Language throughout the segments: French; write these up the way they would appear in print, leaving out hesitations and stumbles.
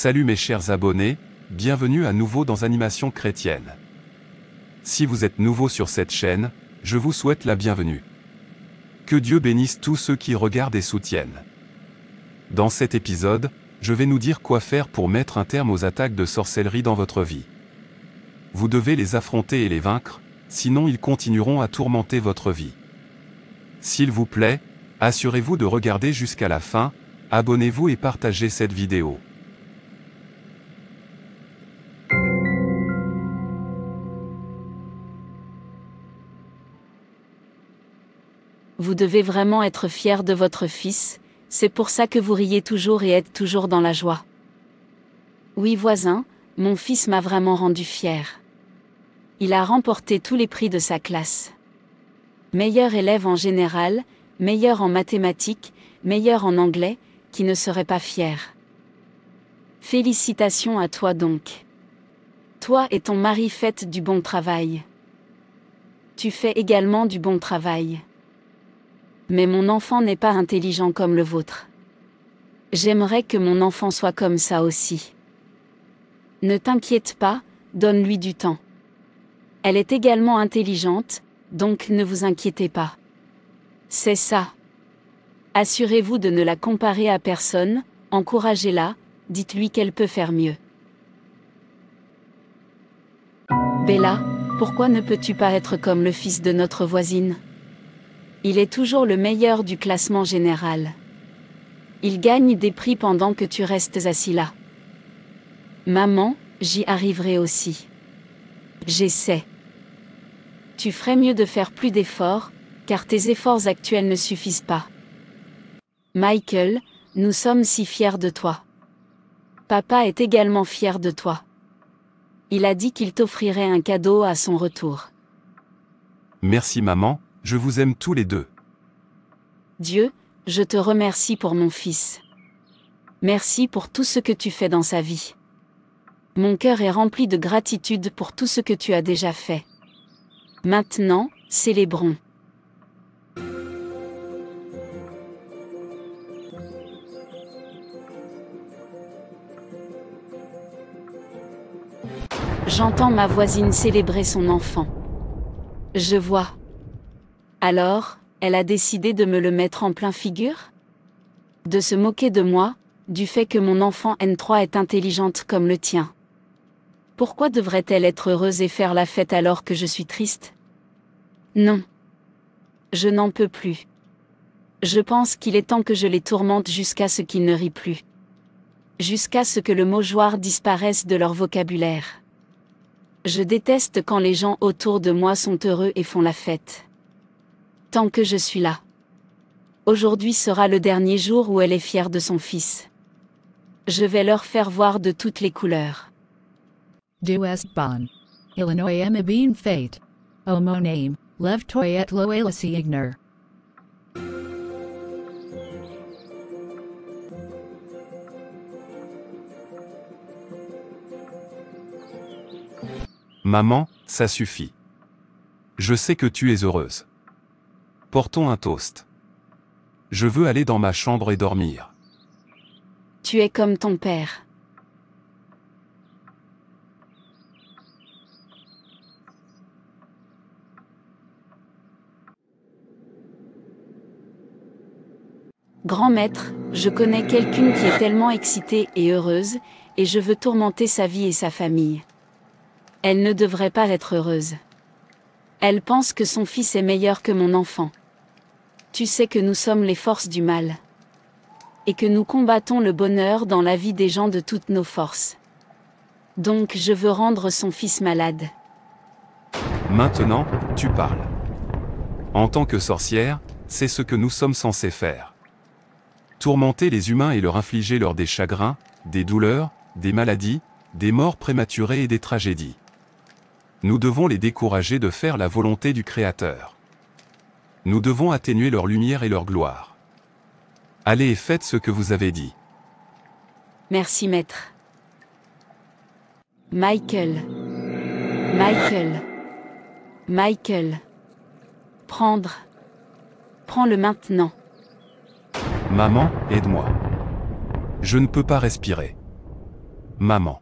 Salut mes chers abonnés, bienvenue à nouveau dans Animation Chrétienne. Si vous êtes nouveau sur cette chaîne, je vous souhaite la bienvenue. Que Dieu bénisse tous ceux qui regardent et soutiennent. Dans cet épisode, je vais nous dire quoi faire pour mettre un terme aux attaques de sorcellerie dans votre vie. Vous devez les affronter et les vaincre, sinon ils continueront à tourmenter votre vie. S'il vous plaît, assurez-vous de regarder jusqu'à la fin, abonnez-vous et partagez cette vidéo. Vous devez vraiment être fier de votre fils, c'est pour ça que vous riez toujours et êtes toujours dans la joie. Oui voisin, mon fils m'a vraiment rendu fier. Il a remporté tous les prix de sa classe. Meilleur élève en général, meilleur en mathématiques, meilleur en anglais, qui ne serait pas fier. Félicitations à toi donc. Toi et ton mari faites du bon travail. Tu fais également du bon travail. Mais mon enfant n'est pas intelligent comme le vôtre. J'aimerais que mon enfant soit comme ça aussi. Ne t'inquiète pas, donne-lui du temps. Elle est également intelligente, donc ne vous inquiétez pas. C'est ça. Assurez-vous de ne la comparer à personne, encouragez-la, dites-lui qu'elle peut faire mieux. Bella, pourquoi ne peux-tu pas être comme le fils de notre voisine ? Il est toujours le meilleur du classement général. Il gagne des prix pendant que tu restes assis là. Maman, j'y arriverai aussi. J'essaie. Tu ferais mieux de faire plus d'efforts, car tes efforts actuels ne suffisent pas. Michael, nous sommes si fiers de toi. Papa est également fier de toi. Il a dit qu'il t'offrirait un cadeau à son retour. Merci maman, je vous aime tous les deux. Dieu, je te remercie pour mon fils. Merci pour tout ce que tu fais dans sa vie. Mon cœur est rempli de gratitude pour tout ce que tu as déjà fait. Maintenant, célébrons. J'entends ma voisine célébrer son enfant. Je vois. Alors, elle a décidé de me le mettre en plein figure ? De se moquer de moi, du fait que mon enfant N3 est intelligente comme le tien. Pourquoi devrait-elle être heureuse et faire la fête alors que je suis triste ? Non. Je n'en peux plus. Je pense qu'il est temps que je les tourmente jusqu'à ce qu'ils ne rient plus. Jusqu'à ce que le mot joueur disparaisse de leur vocabulaire. Je déteste quand les gens autour de moi sont heureux et font la fête. Tant que je suis là. Aujourd'hui sera le dernier jour où elle est fière de son fils. Je vais leur faire voir de toutes les couleurs. Du Westbahn. Illinois Emabine Fate. Omo name, Lev Toyet Loelasi Igner. Maman, ça suffit. Je sais que tu es heureuse. Portons un toast. Je veux aller dans ma chambre et dormir. Tu es comme ton père. Grand maître, je connais quelqu'une qui est tellement excitée et heureuse, et je veux tourmenter sa vie et sa famille. Elle ne devrait pas être heureuse. Elle pense que son fils est meilleur que mon enfant. Tu sais que nous sommes les forces du mal. Et que nous combattons le bonheur dans la vie des gens de toutes nos forces. Donc je veux rendre son fils malade. Maintenant, tu parles. En tant que sorcière, c'est ce que nous sommes censés faire. Tourmenter les humains et leur infliger des chagrins, des douleurs, des maladies, des morts prématurées et des tragédies. Nous devons les décourager de faire la volonté du Créateur. Nous devons atténuer leur lumière et leur gloire. Allez et faites ce que vous avez dit. Merci maître. Michael. Michael. Michael. Prendre. Prends-le maintenant. Maman, aide-moi. Je ne peux pas respirer. Maman.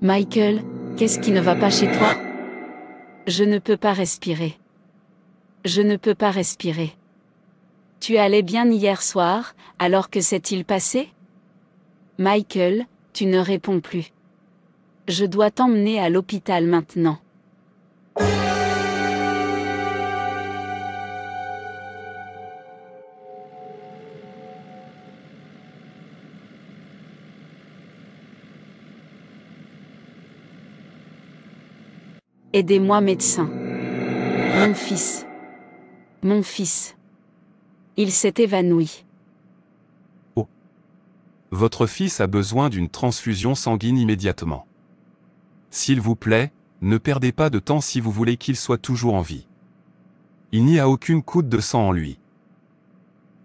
Michael, qu'est-ce qui ne va pas chez toi? Je ne peux pas respirer. Je ne peux pas respirer. Tu allais bien hier soir, alors que s'est-il passé? Michael, tu ne réponds plus. Je dois t'emmener à l'hôpital maintenant. Aidez-moi, médecin. Mon fils. Mon fils. Il s'est évanoui. Oh. Votre fils a besoin d'une transfusion sanguine immédiatement. S'il vous plaît, ne perdez pas de temps si vous voulez qu'il soit toujours en vie. Il n'y a aucune goutte de sang en lui.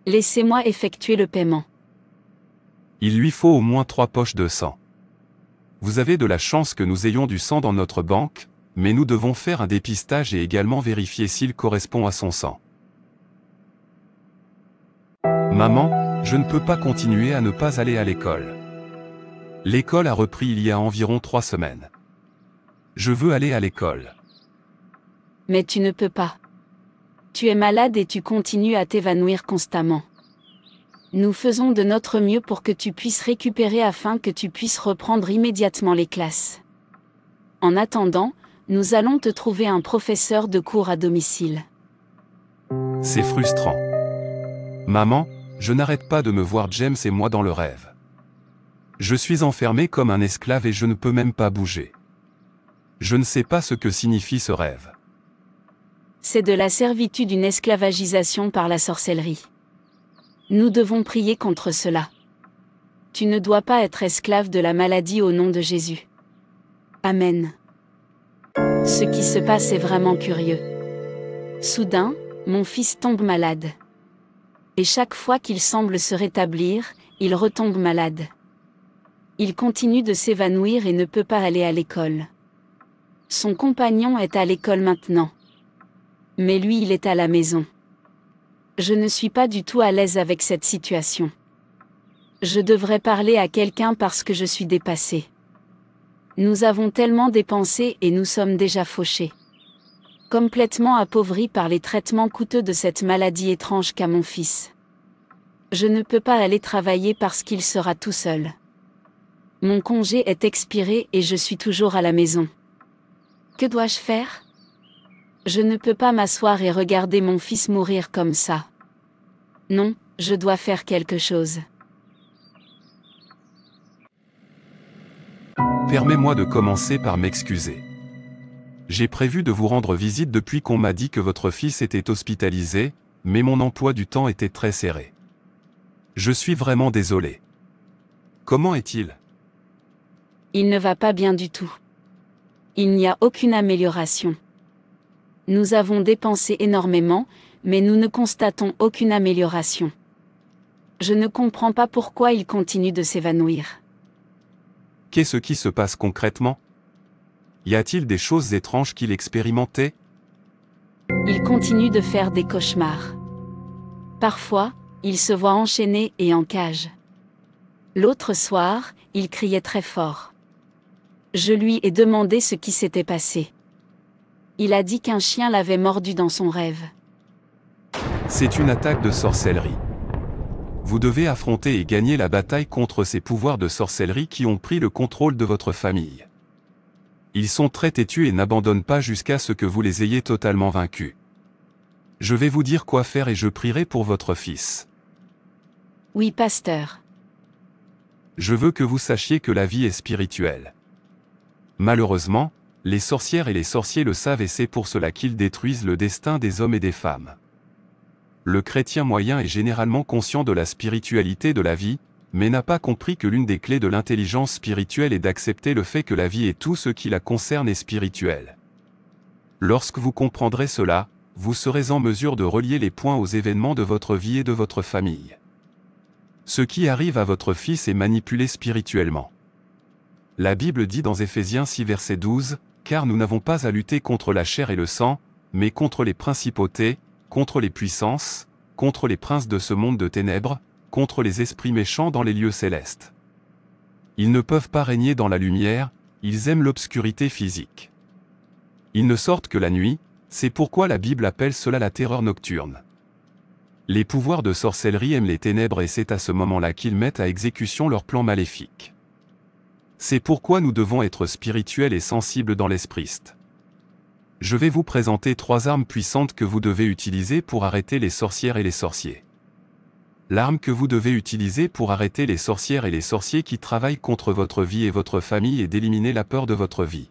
Laissez-moi effectuer le paiement. Il lui faut au moins 3 poches de sang. Vous avez de la chance que nous ayons du sang dans notre banque, mais nous devons faire un dépistage et également vérifier s'il correspond à son sang. Maman, je ne peux pas continuer à ne pas aller à l'école. L'école a repris il y a environ 3 semaines. Je veux aller à l'école. Mais tu ne peux pas. Tu es malade et tu continues à t'évanouir constamment. Nous faisons de notre mieux pour que tu puisses récupérer afin que tu puisses reprendre immédiatement les classes. En attendant, nous allons te trouver un professeur de cours à domicile. C'est frustrant. Maman, je n'arrête pas de me voir James et moi dans le rêve. Je suis enfermé comme un esclave et je ne peux même pas bouger. Je ne sais pas ce que signifie ce rêve. C'est de la servitude, une esclavagisation par la sorcellerie. Nous devons prier contre cela. Tu ne dois pas être esclave de la maladie au nom de Jésus. Amen. Ce qui se passe est vraiment curieux. Soudain, mon fils tombe malade. Et chaque fois qu'il semble se rétablir, il retombe malade. Il continue de s'évanouir et ne peut pas aller à l'école. Son compagnon est à l'école maintenant. Mais lui, il est à la maison. Je ne suis pas du tout à l'aise avec cette situation. Je devrais parler à quelqu'un parce que je suis dépassée. Nous avons tellement dépensé et nous sommes déjà fauchés. Complètement appauvris par les traitements coûteux de cette maladie étrange qu'a mon fils. Je ne peux pas aller travailler parce qu'il sera tout seul. Mon congé est expiré et je suis toujours à la maison. Que dois-je faire? Je ne peux pas m'asseoir et regarder mon fils mourir comme ça. Non, je dois faire quelque chose. Permets-moi de commencer par m'excuser. J'ai prévu de vous rendre visite depuis qu'on m'a dit que votre fils était hospitalisé, mais mon emploi du temps était très serré. Je suis vraiment désolé. Comment est-il? Il ne va pas bien du tout. Il n'y a aucune amélioration. Nous avons dépensé énormément, mais nous ne constatons aucune amélioration. Je ne comprends pas pourquoi il continue de s'évanouir. Qu'est-ce qui se passe concrètement? Y a-t-il des choses étranges qu'il expérimentait? Il continue de faire des cauchemars. Parfois, il se voit enchaîné et en cage. L'autre soir, il criait très fort. Je lui ai demandé ce qui s'était passé. Il a dit qu'un chien l'avait mordu dans son rêve. C'est une attaque de sorcellerie. Vous devez affronter et gagner la bataille contre ces pouvoirs de sorcellerie qui ont pris le contrôle de votre famille. Ils sont très têtus et n'abandonnent pas jusqu'à ce que vous les ayez totalement vaincus. Je vais vous dire quoi faire et je prierai pour votre fils. Oui, pasteur. Je veux que vous sachiez que la vie est spirituelle. Malheureusement, les sorcières et les sorciers le savent et c'est pour cela qu'ils détruisent le destin des hommes et des femmes. Le chrétien moyen est généralement conscient de la spiritualité de la vie, mais n'a pas compris que l'une des clés de l'intelligence spirituelle est d'accepter le fait que la vie et tout ce qui la concerne est spirituel. Lorsque vous comprendrez cela, vous serez en mesure de relier les points aux événements de votre vie et de votre famille. Ce qui arrive à votre fils est manipulé spirituellement. La Bible dit dans Éphésiens 6 verset 12, « Car nous n'avons pas à lutter contre la chair et le sang, mais contre les principautés, contre les puissances, contre les princes de ce monde de ténèbres, contre les esprits méchants dans les lieux célestes. Ils ne peuvent pas régner dans la lumière, ils aiment l'obscurité physique. Ils ne sortent que la nuit, c'est pourquoi la Bible appelle cela la terreur nocturne. Les pouvoirs de sorcellerie aiment les ténèbres et c'est à ce moment-là qu'ils mettent à exécution leurs plans maléfiques. C'est pourquoi nous devons être spirituels et sensibles dans l'esprit. Je vais vous présenter 3 armes puissantes que vous devez utiliser pour arrêter les sorcières et les sorciers. L'arme que vous devez utiliser pour arrêter les sorcières et les sorciers qui travaillent contre votre vie et votre famille est d'éliminer la peur de votre vie.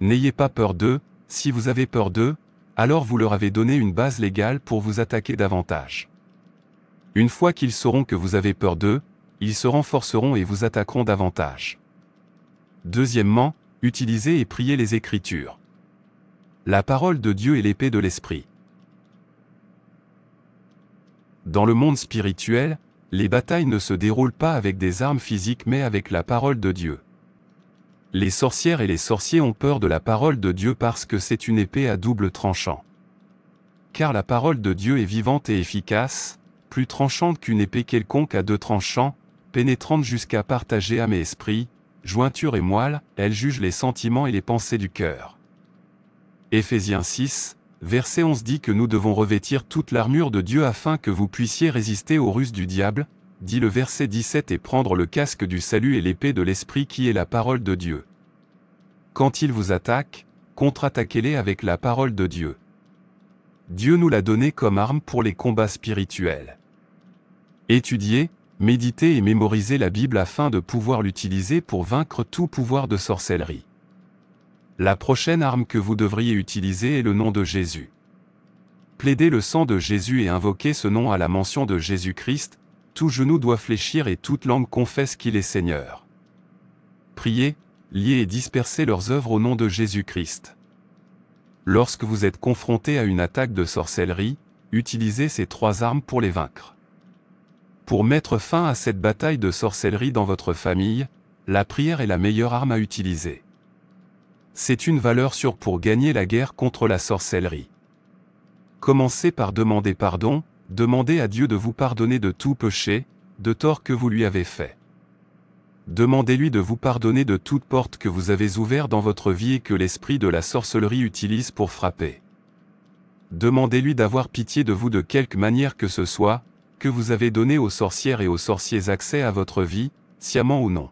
N'ayez pas peur d'eux, si vous avez peur d'eux, alors vous leur avez donné une base légale pour vous attaquer davantage. Une fois qu'ils sauront que vous avez peur d'eux, ils se renforceront et vous attaqueront davantage. Deuxièmement, utilisez et priez les Écritures. La parole de Dieu est l'épée de l'esprit. Dans le monde spirituel, les batailles ne se déroulent pas avec des armes physiques mais avec la parole de Dieu. Les sorcières et les sorciers ont peur de la parole de Dieu parce que c'est une épée à double tranchant. Car la parole de Dieu est vivante et efficace, plus tranchante qu'une épée quelconque à 2 tranchants, pénétrante jusqu'à partager âme et esprit, jointure et moelle, elle juge les sentiments et les pensées du cœur. Éphésiens 6, verset 11 dit que nous devons revêtir toute l'armure de Dieu afin que vous puissiez résister aux ruses du diable, dit le verset 17 et prendre le casque du salut et l'épée de l'esprit qui est la parole de Dieu. Quand il vous attaque, contre-attaquez-les avec la parole de Dieu. Dieu nous l'a donné comme arme pour les combats spirituels. Étudiez, méditez et mémorisez la Bible afin de pouvoir l'utiliser pour vaincre tout pouvoir de sorcellerie. La prochaine arme que vous devriez utiliser est le nom de Jésus. Plaidez le sang de Jésus et invoquez ce nom à la mention de Jésus-Christ, tout genou doit fléchir et toute langue confesse qu'il est Seigneur. Priez, liez et dispersez leurs œuvres au nom de Jésus-Christ. Lorsque vous êtes confronté à une attaque de sorcellerie, utilisez ces 3 armes pour les vaincre. Pour mettre fin à cette bataille de sorcellerie dans votre famille, la prière est la meilleure arme à utiliser. C'est une valeur sûre pour gagner la guerre contre la sorcellerie. Commencez par demander pardon, demandez à Dieu de vous pardonner de tout péché, de tort que vous lui avez fait. Demandez-lui de vous pardonner de toute porte que vous avez ouverte dans votre vie et que l'esprit de la sorcellerie utilise pour frapper. Demandez-lui d'avoir pitié de vous de quelque manière que ce soit, que vous avez donné aux sorcières et aux sorciers accès à votre vie, sciemment ou non.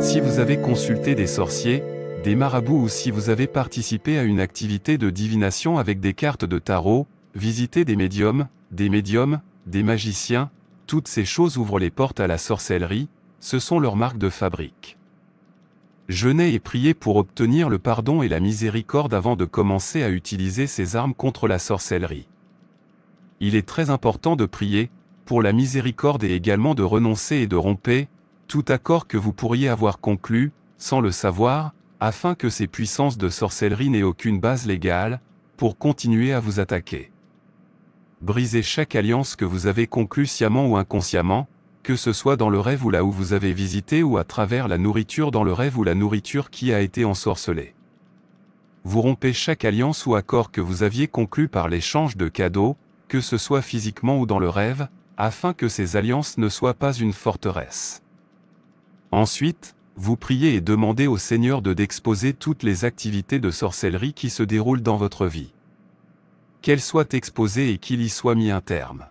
Si vous avez consulté des sorciers, des marabouts ou si vous avez participé à une activité de divination avec des cartes de tarot, visité des médiums, des magiciens, toutes ces choses ouvrent les portes à la sorcellerie, ce sont leurs marques de fabrique. Jeûnez et priez pour obtenir le pardon et la miséricorde avant de commencer à utiliser ces armes contre la sorcellerie. Il est très important de prier, pour la miséricorde et également de renoncer et de rompre tout accord que vous pourriez avoir conclu, sans le savoir, afin que ces puissances de sorcellerie n'aient aucune base légale, pour continuer à vous attaquer. Brisez chaque alliance que vous avez conclue sciemment ou inconsciemment, que ce soit dans le rêve ou là où vous avez visité ou à travers la nourriture dans le rêve ou la nourriture qui a été ensorcelée. Vous rompez chaque alliance ou accord que vous aviez conclu par l'échange de cadeaux, que ce soit physiquement ou dans le rêve, afin que ces alliances ne soient pas une forteresse. Ensuite, vous priez et demandez au Seigneur d'exposer toutes les activités de sorcellerie qui se déroulent dans votre vie. Qu'elles soient exposées et qu'il y soit mis un terme.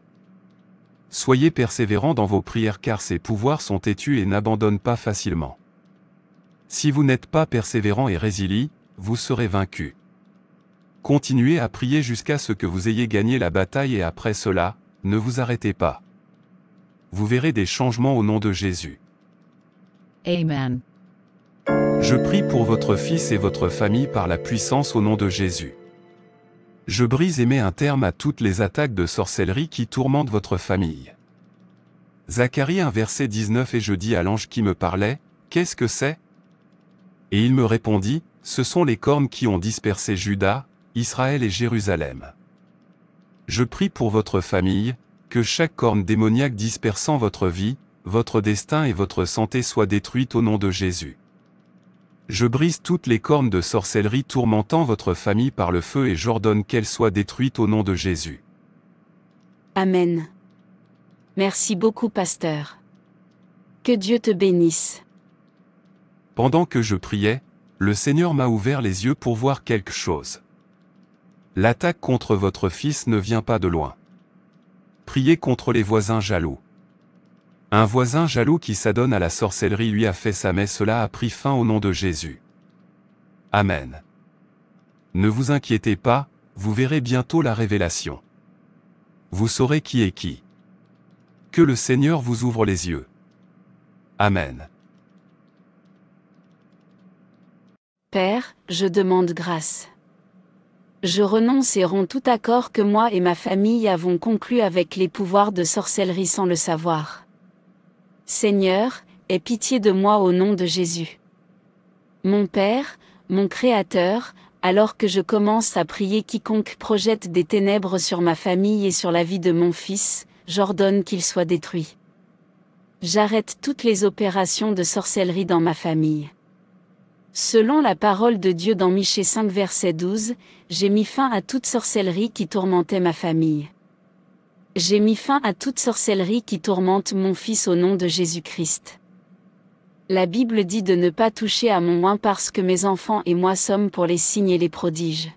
Soyez persévérants dans vos prières car ces pouvoirs sont têtus et n'abandonnent pas facilement. Si vous n'êtes pas persévérant et résilient, vous serez vaincu. Continuez à prier jusqu'à ce que vous ayez gagné la bataille et après cela, ne vous arrêtez pas. Vous verrez des changements au nom de Jésus. Amen. Je prie pour votre fils et votre famille par la puissance au nom de Jésus. Je brise et mets un terme à toutes les attaques de sorcellerie qui tourmentent votre famille. Zacharie 1 verset 19 et je dis à l'ange qui me parlait, « Qu'est-ce que c'est » Et il me répondit, « Ce sont les cornes qui ont dispersé Juda, Israël et Jérusalem. » Je prie pour votre famille, que chaque corne démoniaque dispersant votre vie, votre destin et votre santé soit détruite au nom de Jésus. Je brise toutes les cornes de sorcellerie tourmentant votre famille par le feu et j'ordonne qu'elles soient détruites au nom de Jésus. Amen. Merci beaucoup, pasteur. Que Dieu te bénisse. Pendant que je priais, le Seigneur m'a ouvert les yeux pour voir quelque chose. L'attaque contre votre fils ne vient pas de loin. Priez contre les voisins jaloux. Un voisin jaloux qui s'adonne à la sorcellerie lui a fait ça, mais cela a pris fin au nom de Jésus. Amen. Ne vous inquiétez pas, vous verrez bientôt la révélation. Vous saurez qui est qui. Que le Seigneur vous ouvre les yeux. Amen. Père, je demande grâce. Je renonce et romps tout accord que moi et ma famille avons conclu avec les pouvoirs de sorcellerie sans le savoir. Seigneur, aie pitié de moi au nom de Jésus. Mon Père, mon Créateur, alors que je commence à prier quiconque projette des ténèbres sur ma famille et sur la vie de mon fils, j'ordonne qu'il soit détruit. J'arrête toutes les opérations de sorcellerie dans ma famille. Selon la parole de Dieu dans Michée 5 verset 12, j'ai mis fin à toute sorcellerie qui tourmentait ma famille. J'ai mis fin à toute sorcellerie qui tourmente mon fils au nom de Jésus-Christ. La Bible dit de ne pas toucher à mon oint parce que mes enfants et moi sommes pour les signes et les prodiges.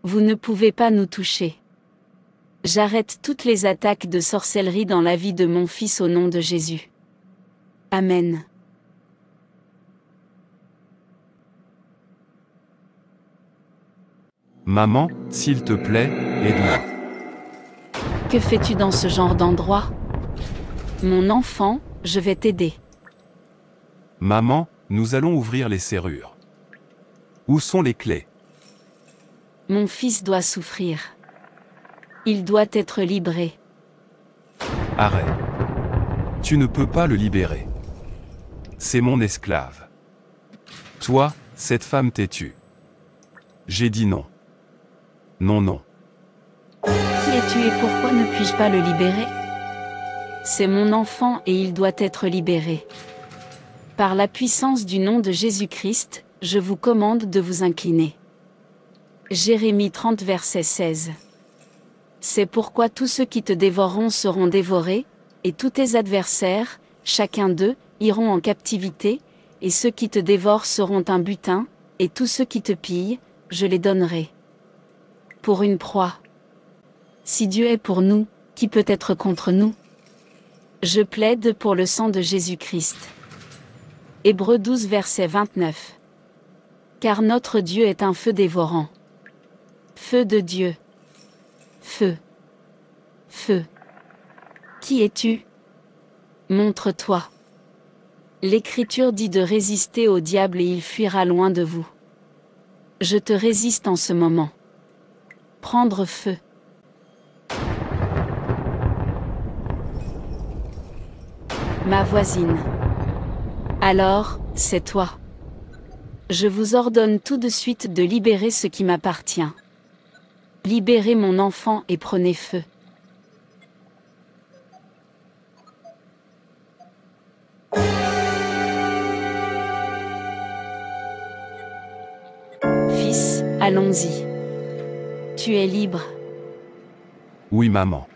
Vous ne pouvez pas nous toucher. J'arrête toutes les attaques de sorcellerie dans la vie de mon fils au nom de Jésus. Amen. Maman, s'il te plaît, aide-moi. Que fais-tu dans ce genre d'endroit? Mon enfant, je vais t'aider. Maman, nous allons ouvrir les serrures. Où sont les clés? Mon fils doit souffrir. Il doit être libéré. Arrête. Tu ne peux pas le libérer. C'est mon esclave. Toi, cette femme têtue. J'ai dit non. Non, non. Qui es-tu et pourquoi ne puis-je pas le libérer? C'est mon enfant et il doit être libéré. Par la puissance du nom de Jésus-Christ, je vous commande de vous incliner. Jérémie 30 verset 16. C'est pourquoi tous ceux qui te dévoreront seront dévorés, et tous tes adversaires, chacun d'eux, iront en captivité, et ceux qui te dévorent seront un butin, et tous ceux qui te pillent, je les donnerai. Pour une proie. Si Dieu est pour nous, qui peut être contre nous? Je plaide pour le sang de Jésus-Christ. Hébreux 12 verset 29. Car notre Dieu est un feu dévorant. Feu de Dieu. Feu. Feu. Qui es-tu? Montre-toi. L'Écriture dit de résister au diable et il fuira loin de vous. Je te résiste en ce moment. Prendre feu. Ma voisine. Alors, c'est toi. Je vous ordonne tout de suite de libérer ce qui m'appartient. Libérez mon enfant et prenez feu. Fils, allons-y. Tu es libre. Oui, maman.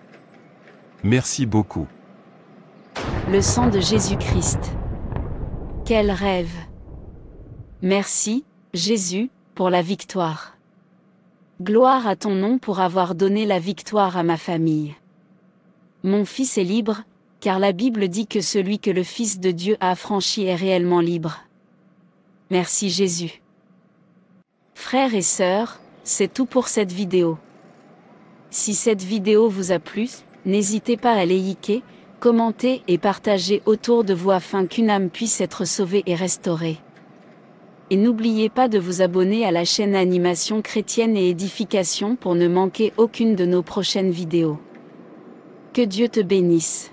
Merci beaucoup. Le sang de Jésus-Christ. Quel rêve. Merci, Jésus, pour la victoire. Gloire à ton nom pour avoir donné la victoire à ma famille. Mon fils est libre, car la Bible dit que celui que le Fils de Dieu a affranchi est réellement libre. Merci Jésus. Frères et sœurs, c'est tout pour cette vidéo. Si cette vidéo vous a plu, n'hésitez pas à liker, commenter et partager autour de vous afin qu'une âme puisse être sauvée et restaurée. Et n'oubliez pas de vous abonner à la chaîne Animation Chrétienne et Édification pour ne manquer aucune de nos prochaines vidéos. Que Dieu te bénisse.